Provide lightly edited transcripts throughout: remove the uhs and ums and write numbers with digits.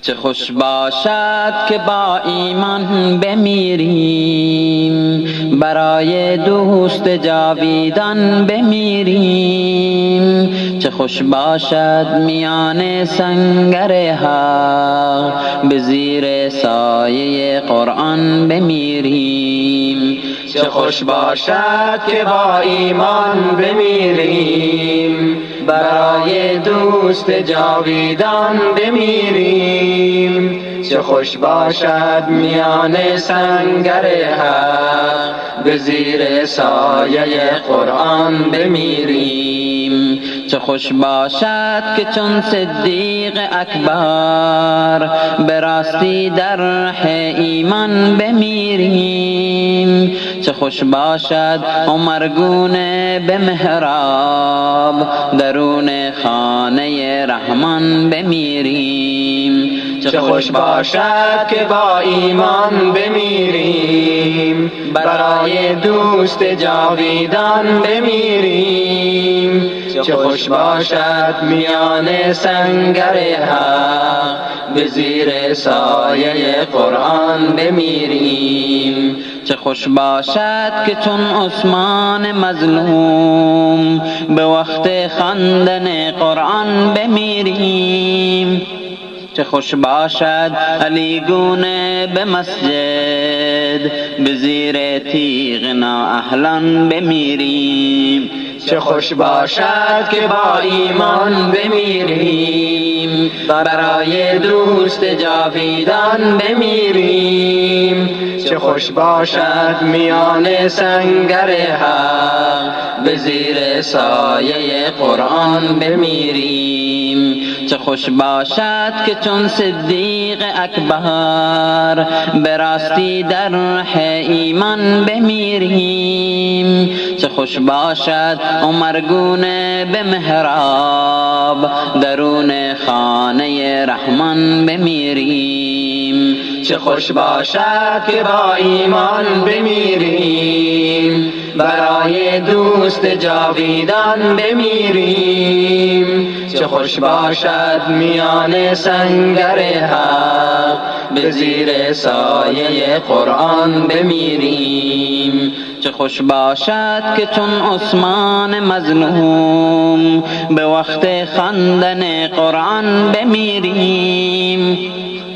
چه خوش باشد که با ایمان بمیریم، برای دوست جاویدان بمیریم. چه خوش باشد میان سنگر حق، به زیر سایه قرآن بمیریم. چه خوش باشد که با ایمان بمیریم، برای دوست جاویدان بمیریم. چه خوش باشد میان سنگر حق، به زیر سایه قرآن بمیریم. چه خوش باشد که چون صدیق اکبر، به راستی در ره ایمان بمیریم. چه خوش باشد عمرگونه به محراب، درون خانه رحمان بمیریم. چه خوش باشد که با ایمان بمیریم، برای دوست جاویدان بمیریم. چه خوش باشد میان سنگر حق، به زیر سایه قرآن بمیریم. چه خوش باشد که چون عثمان مظلوم، به وقت خواندن قرآن بمیریم. چه خوش باشد علی گونه به مسجد، به زیر تیغ نااهلان بمیریم. چه خوش باشد که با ایمان بمیریم، برای دوست جاویدان بمیریم. چه خوش باشد میان سنگر حق، به زیر سایه قرآن بمیریم. چه خوش باشد که چون صدیق اکبر، به راستی در ره ایمان بمیریم. چه خوش باشد عمرگونه به محراب، درون خانه رحمان بمیریم. چه خوش باشد که با ایمان بمیریم، برای دوست جاویدان بمیریم. چه خوش باشد میان سنگر حق، به زیر سایه قرآن بمیریم. چه خوش باشد که چون عثمان مظلوم، به وقت خواندن قرآن بمیریم.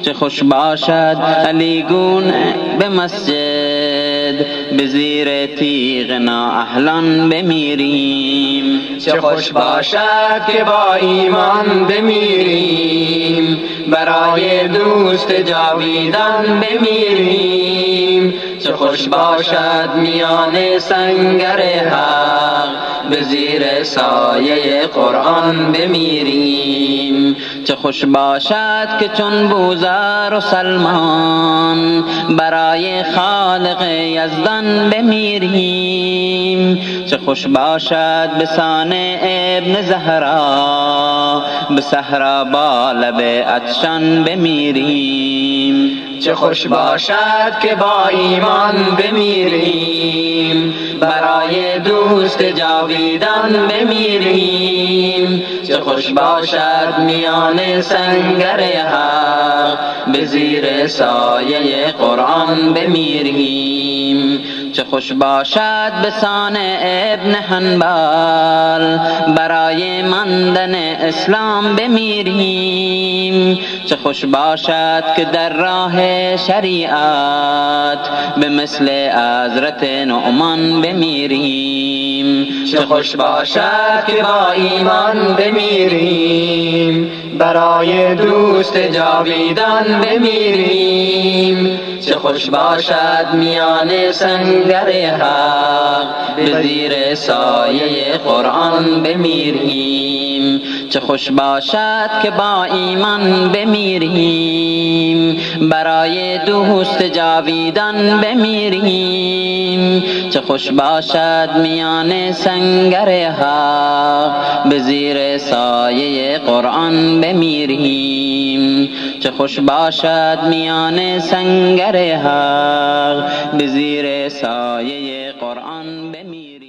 چه خوش باشد علی گونه به مسجد، به زیر تیغ نااهلان بمیریم. چه خوش باشد که با ایمان بمیریم، برای دوست جاویدان بمیریم. چه خوش باشد میان سنگر حق، به زیر سایه قرآن بمیریم. چه خوش باشد که چون بوذر و سلمان، برای خالق یزدان بمیریم. چه خوش باشد به سان ابن زهرا، به صحرا با لب عطشان بمیریم. چه خوش باشد که با ایمان بمیریم، برای دوست جاویدان بمیریم. چه خوش باشد میان سنگر حق، به زیر سایه قرآن بمیریم. چه خوش باشد به سان ابن حنبل، برای ماندن اسلام بمیریم. چه خوش باشد که در راه شریعت، به مثل حضرت نعمان بمیریم. چه خوش باشد که با ایمان بمیریم، برای دوست جاویدان بمیریم. چه خوش باشد میان سنگر حق، به زیر سایه قرآن بمیریم. چه خوش باشد که با ایمان بمیریم، برای دوست جاویدان بمیریم. چه خوش باشد میان سنگر حق، به زیر سایه قرآن بمیریم. چه خوش باشد میان سنگر حق، به زیر سایه قرآن بمیریم.